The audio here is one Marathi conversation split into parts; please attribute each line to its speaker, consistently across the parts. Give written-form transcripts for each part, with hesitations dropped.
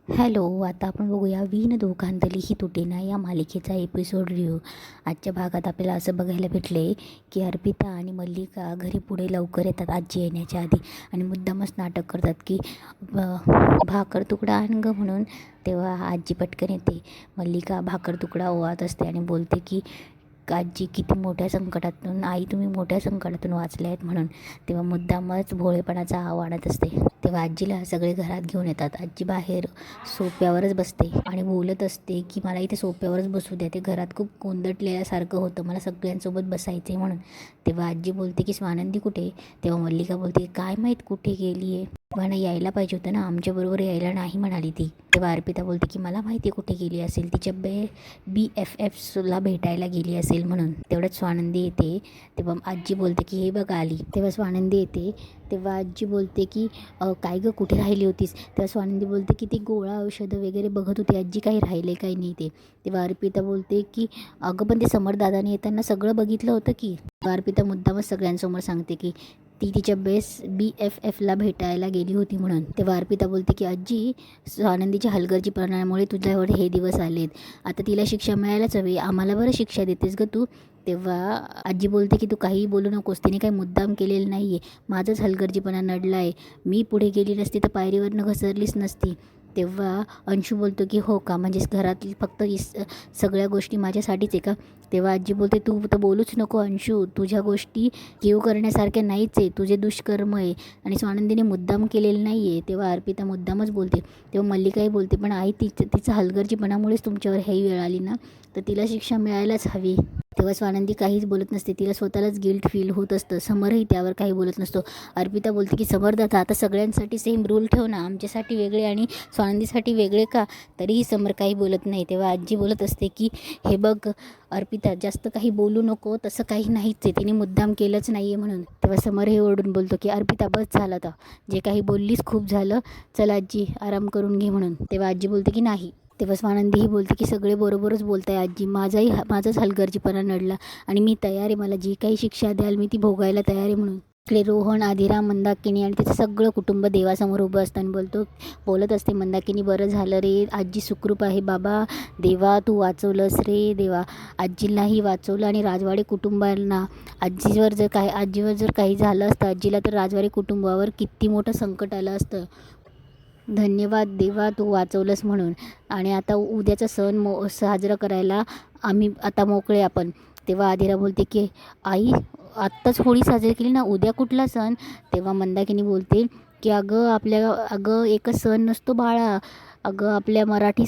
Speaker 1: हॅलो, आता आपण बघूया विण दोघांतली ही तुटेना या मालिकेचा एपिसोड रिव्ह्यू. आजच्या भागात आपल्याला असं बघायला भेटले की अर्पिता आणि मल्लिका घरी पुढे लवकर येतात आजी येण्याच्या आधी आणि मुद्दामच नाटक करतात की भाकर तुकडा आण गं म्हणून. तेव्हा आजी पटकन येते. मल्लिका भाकर तुकडा ओवाळत असते आणि बोलते की आजी किती मोठ्या संकटातून, आई तुम्ही मोठ्या संकटातून वाचले आहेत म्हणून. तेव्हा मुद्दामच भोळेपणाचा आव आणत असते. तेव्हा आजीला सगळे घरात घेऊन येतात. आजी बाहेर सोफ्यावरच बसते आणि बोलत असते की मला इथे सोफ्यावरच बसू द्या, ते घरात खूप कोंदटल्यासारखं होतं, मला सगळ्यांसोबत बसायचं आहे म्हणून. तेव्हा आजी बोलते की स्वानंदी कुठे? तेव्हा मल्लिका बोलते काय माहीत कुठे गेली आहे, म्हणा यायला पाहिजे होतं ना, आमच्याबरोबर यायला नाही म्हणाली ती. तेव्हा अर्पिता बोलते की मला माहिती कुठे गेली असेल, तिच्या BFFला भेटायला गेली असेल म्हणून. तेवढ्यात स्वानंदी येते. तेव्हा आजी बोलते की हे बघा आली. तेव्हा स्वानंदी येते. तेव्हा आजी बोलते की काय गं कुठे राहिली होतीस? तेव्हा स्वानंदी बोलते की ती गोळा औषधं वगैरे बघत होती आजी, काही राहिले काही नाही ते. तेव्हा अर्पिता बोलते की अगं पण ते समरदादाने येताना सगळं बघितलं होतं की. अर्पिता मुद्दामच सगळ्यांसमोर सांगते की ती तिच्या BFFला भेटायला गेली होती म्हणून. तेव्हा अर्पिता बोलते की आजी स्वानंदीच्या हलगर्जीपणामुळे तुझ्यावर हे दिवस आलेत, आता तिला शिक्षा मिळायलाच हवी, आम्हाला बरं शिक्षा देतेस गं तू. तेव्हा आजी बोलते की तू काहीही बोलू नकोस, तिने काही मुद्दाम केलेलं नाही आहे, माझंच हलगर्जीपणा नडला आहे, मी पुढे गेली नसती तर पायरीवरनं घसरलीच नसती. तेव्हा अंशू बोलतो की हो का, म्हणजेच घरातली फक्त सगळ्या गोष्टी माझ्यासाठीच आहे का? तेव्हा आजी बोलते तू तर बोलूच नको अंशू, तुझ्या गोष्टी कीव करण्यासारख्या नाहीच आहे, तुझे दुष्कर्म आहे आणि स्वानंदीने मुद्दाम केलेलं नाही आहे. तेव्हा अर्पिता मुद्दामच बोलते. तेव्हा मल्लिकाही बोलते पण आई तिचं हलगर्जीपणामुळेच तुमच्यावर ही वेळ आली ना, तर तिला शिक्षा मिळायलाच हवी. तेव्हा स्वानंदी काहीच बोलत नसते, तिला स्वतःलाच गिल्ट फील होत असतं. समरही त्यावर काही बोलत नसतो. अर्पिता बोलते की समरदादा आता सगळ्यांसाठी सेम रूल ठेव ना, आमच्यासाठी वेगळे आणि स्वानंदीसाठी वेगळे का? तरीही समर काही बोलत नाही. तेव्हा आजी बोलत असते की हे बघ अर्पिता जास्त काही बोलू नको, तसं काही नाहीच आहे, तिने मुद्दाम केलंच नाही आहे म्हणून. तेव्हा समर हे ओरडून बोलतो की अर्पिता बस झालं आता, जे काही बोललीस खूप झालं, चल आजी आराम करून घे म्हणून. तेव्हा आजी बोलते की नाही. तेव्हा स्वानंदीही बोलते की सगळे बरोबरच बोलताय आजी, माझाच हलगर्जीपणा नडला आणि मी तयार आहे, मला जी काही शिक्षा द्याल मी ती भोगायला तयार आहे म्हणून. इकडे रोहन, आदिरा, मंदाकिनी आणि तिचं सगळं कुटुंब देवासमोर उभं असताना बोलत असते मंदाकिनी बरं झालं रे, आजी सुखरूप आहे बाबा, देवा तू वाचवलंस रे देवा, आजीलाही वाचवलं आणि राजवाडे कुटुंबांना, आजीवर जर काही झालं असतं आजीला तर राजवाडे कुटुंबावर किती मोठं संकट आलं असतं. धन्यवाद देवा तू वाचवलंस म्हणून. आणि आता उद्याचा सण साजरा करायला आम्ही आता मोकळे आपण. तेव्हा आदिरा बोलते की आई आत्ताच होळी साजरी केली ना, उद्या कुठला सण? तेव्हा मंदाकिनी बोलते की अगं एकच सण नसतो बाळा, अगं आपल्या मराठी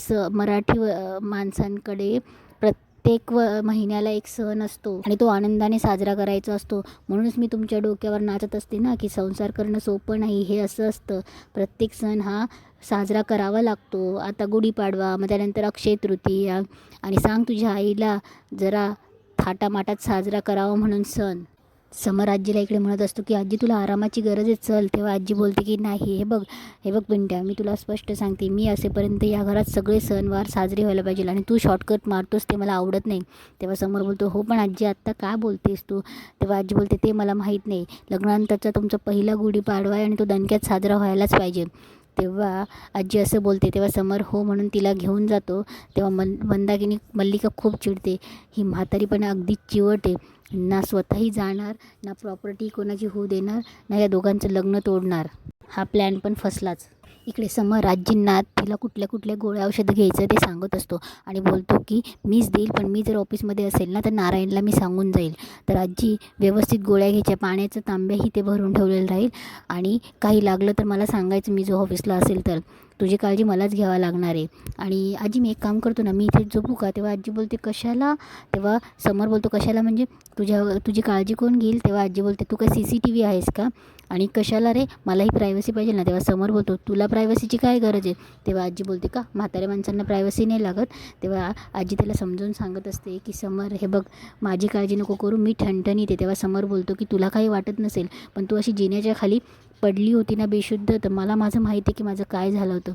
Speaker 1: माणसांकडे प्रत्येक महिन्याला एक सण असतो आणि तो आनंदाने साजरा करायचा असतो. म्हणूनच मी तुमच्या डोक्यावर नाचत असते ना की संसार करणं सोपं नाही, हे असं असतं, प्रत्येक सण हा साजरा करावा लागतो. आता गुढीपाडवा, मग त्यानंतर अक्षय तृतीया, आणि सांग तुझ्या आईला जरा थाटामाटात साजरा करावा म्हणून सण. समर आजीला इकडे म्हणत असतो की आजी तुला आरामाची गरज आहे, चल. तेव्हा आजी बोलते की नाही, हे बघ पिंट्या, मी तुला स्पष्ट सांगते, मी असेपर्यंत या घरात सगळे सणवार साजरे व्हायला पाहिजे आणि तू शॉर्टकट मारतोस ते मला आवडत नाही. तेव्हा समोर बोलतो हो पण आजी आत्ता काय बोलतेस तू? तेव्हा आजी बोलते ते मला माहीत नाही, लग्नानंतरचा तुमचा पहिला गुढीपाडवा आहे आणि तो दणक्यात साजरा व्हायलाच पाहिजे. तेव्हा आजी असं बोलते. तेव्हा समर हो म्हणून तिला घेऊन जातो. तेव्हा मंदाकिनी मल्लिका खूप चिडते, ही म्हातारी पण अगदीच चिवट आहे, ना स्वतःही जाणार, ना प्रॉपर्टी कोणाची होऊ देणार, ना या दोघांचं लग्न तोडणार, हा प्लॅन पण फसलाच. इकडे समर आजींना तिला कुठल्या कुठल्या गोळ्या औषधं घ्यायचं ते सांगत असतो आणि बोलतो की मीच देईल, पण मी जर ऑफिसमध्ये असेल ना तर नारायणला मी सांगून जाईल, तर आजी व्यवस्थित गोळ्या घ्यायच्या, पाण्याचं तांब्याही ते भरून ठेवलेलं राहील आणि काही लागलं तर मला सांगायचं, मी जो ऑफिसला असेल तर तुझी काळजी मलाच घ्यावा लागणार आहे. आणि आजी मी एक काम करतो ना, मी इथे झोपू का? तेव्हा आजी बोलते कशाला? तेव्हा समर बोलतो कशाला म्हणजे तुझी काळजी कोण घेईल? तेव्हा आजी बोलते तू काय CCTV आहेस का? आणि कशाला रे, मलाही प्रायव्हसी पाहिजे ना. तेव्हा समर बोलतो तुला प्रायव्हसीची काय गरज आहे? तेव्हा आजी बोलते का म्हाताऱ्या माणसांना प्रायव्हसी नाही लागत? तेव्हा आजी त्याला समजून सांगत असते की समर हे बघ, माझी काळजी नको करू, मी ठणठणीत आहे. तेव्हा समर बोलतो की तुला काही वाटत नसेल, पण तू अशी जिन्याच्या खाली पडली होती ना बेशुद्ध, तर मला माझं माहिती आहे की माझं काय झालं होतं.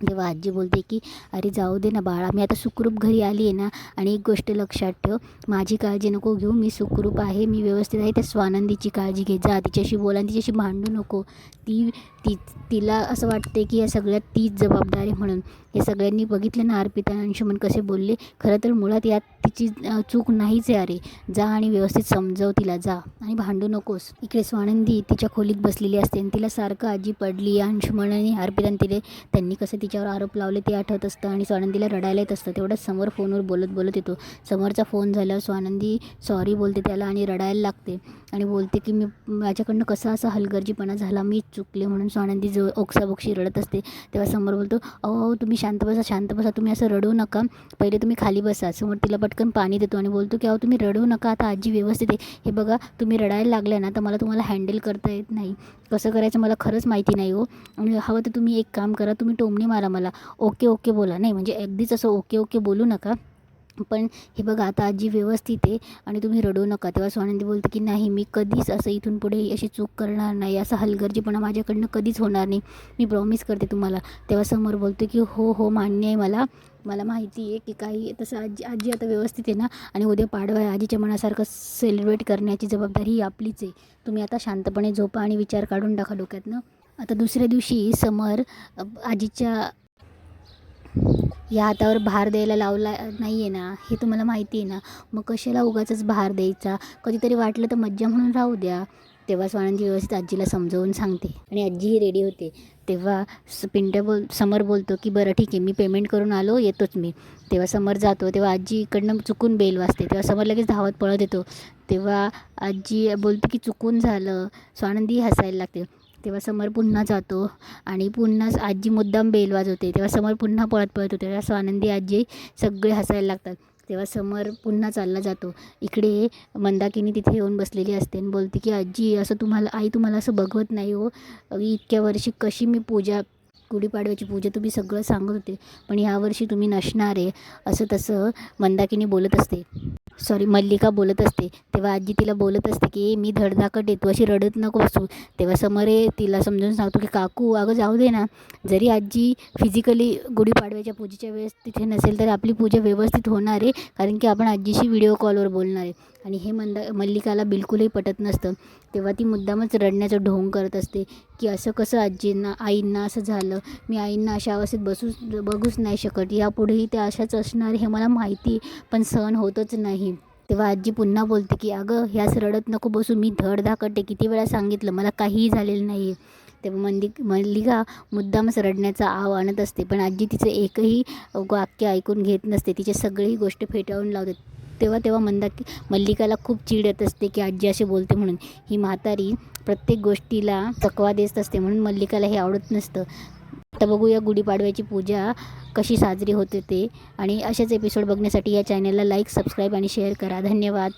Speaker 1: तेव्हा आजी बोलते की अरे जाऊ दे ना बाळा, मी आता सुखरूप घरी आली आहे ना. आणि एक गोष्ट लक्षात ठेव, माझी काळजी नको घेऊ, मी सुखरूप आहे, मी व्यवस्थित आहे. त्या स्वानंदीची काळजी घे, जा तिच्याशी बोला आणि तिच्याशी भांडू नको. ती ती तिला असं वाटते की या सगळ्यात तीच जबाबदार आहे म्हणून. हे सगळ्यांनी बघितलं ना अर्पिता आणि अंशुमन कसे बोलले. खरं तर मुळात यात तिची चूक नाहीच आहे. अरे जा आणि व्यवस्थित समजव तिला, जा आणि भांडू नकोस. इकडे स्वानंदी तिच्या खोलीत बसलेली असते आणि तिला सारखं आजी पडली, अंशुमन आणि अर्पिताने त्यांनी कसं तिच्यावर आरोप लावले ते आठवत असतं आणि स्वानंदीला रडायला येत असतं. तेवढ्याच समोर फोनवर बोलत येतो. समोरचा फोन झाल्यावर स्वानंदी सॉरी बोलते त्याला आणि रडायला लागते आणि बोलते की माझ्याकडनं कसा असा हलगर्जीपणा झाला, मीच चुकले म्हणून. स्वानंदी जो ओक्साबोक्शी रडत असते. तेव्हा समोर बोलतो, अहो तुम्ही शांत बसा, तुम्ही असं रडू नका, पहिले तुम्ही खाली बसा. समोर तिला पटकन पाणी देतो आणि बोलतो की अहो तुम्ही रडू नका, आता आजी व्यवस्थित आहे. हे बघा तुम्ही रडायला लागल्या ना तर मला तुम्हाला हँडल करता येत नाही, कसं करायचं मला खरंच माहिती नाही हो. आणि हवं तर तुम्ही एक काम करा, तुम्ही टोमणे मारा मला, ओके बोला. नाही म्हणजे अगदीच असं ओके बोलू नका, पण हे बघा आता आजी व्यवस्थित आहे आणि तुम्ही रडू नका. तेव्हा स्वानंदी बोलते की नाही, मी कधीच असं इथून पुढे अशी चूक करणार नाही, असा हलगर्जीपणा माझ्याकडनं कधीच होणार नाही, मी प्रॉमिस करते तुम्हाला. तेव्हा समोर बोलतो की हो मान्य आहे मला माहिती आहे की काही तसं आजी आता व्यवस्थित आहे ना, आणि उद्या पाडवा आहे, आजीच्या मनासारखं सेलिब्रेट करण्याची जबाबदारी ही आपलीच आहे. तुम्ही आता शांतपणे झोपा आणि विचार काढून टाका डोक्यातनं. आता दुसऱ्या दिवशी समर आजीच्या या हातावर भार द्यायला लावला नाही आहे ना, हे तुम्हाला माहिती आहे ना, मग कशाला उगाचच भार द्यायचा, कधीतरी वाटलं तर मज्जा म्हणून राहू द्या. तेव्हा स्वानंदी व्यवस्थित आजीला समजावून सांगते आणि आजीही रेडी होते. तेव्हा समर बोलतो की बरं ठीक आहे, मी पेमेंट करून आलो, येतोच मी. तेव्हा समर जातो. तेव्हा आजी इकडनं चुकून बेल वाजते. तेव्हा समर लगेच धावत पळत येतो. तेव्हा आजी बोलते की चुकून झालं. स्वानंदी हसायला लागते. तेव्हा समर पुन्हा जातो आणि पुन्हा आजी मुद्दाम बेल वाजवते. तेव्हा समर पुन्हा पळत होते. तेव्हा स्वानंदी आजी सगळे हसायला लागतात. तेव्हा समर पुन्हा चालला जातो. इकडे मंदाकिनी तिथे येऊन बसलेली असते आणि बोलते की आजी असं आई तुम्हाला असं बघवत नाही हो, इतक्या वर्षी कशी मी गुढीपाडव्याची पूजा तुम्ही सगळं सांगत होते, पण यावर्षी तुम्ही नसणार आहे, असं तसं मंदाकिनी बोलत असते. मल्लिका बोलत असते. तेव्हा आजी तिला बोलत असते की मी धडधाकट आहे, तू अशी रडत नको बसू. तेव्हा समरे तिला समजून सांगतो की काकू अगं जाऊ दे ना, जरी आजी फिजिकली गुढीपाडव्याच्या पूजेच्या वेळेस तिथे नसेल तर आपली पूजा व्यवस्थित होणार आहे, कारण की आपण आजीशी व्हिडिओ कॉलवर बोलणार आहे. आणि हे मल्लिकाला बिलकुलही पटत नसतं. तेव्हा ती मुद्दामच रडण्याचं ढोंग करत असते की असं कसं आईंना असं झालं, मी आईंना अशा अवस्थेत बघूच नाही शकत, यापुढेही त्या अशाच असणार हे मला माहिती, पण सहन होतच नाही. तेव्हा आजी पुन्हा बोलते की अगं ह्याच रडत नको बसू, मी धडधाकटे, किती वेळा सांगितलं, मला काहीही झालेलं नाही आहे. तेव्हा मल्लिका मुद्दामच रडण्याचा आव आणत असते, पण आजी तिचं एकही वाक्य ऐकून घेत नसते, तिचे सगळी गोष्ट फेटाळून लावते. तेव्हा मल्लिकाला खूप चीड येत असते की आजी असे बोलते म्हणून. ही म्हातारी प्रत्येक गोष्टीला चकवा देत असते म्हणून मल्लिकाला हे आवडत नसतं. आता बघूया गुढीपाडव्याची पूजा कशी साजरी होते ते, आणि असेच एपिसोड बघण्यासाठी या चॅनलला लाईक, सबस्क्राईब आणि शेअर करा. धन्यवाद.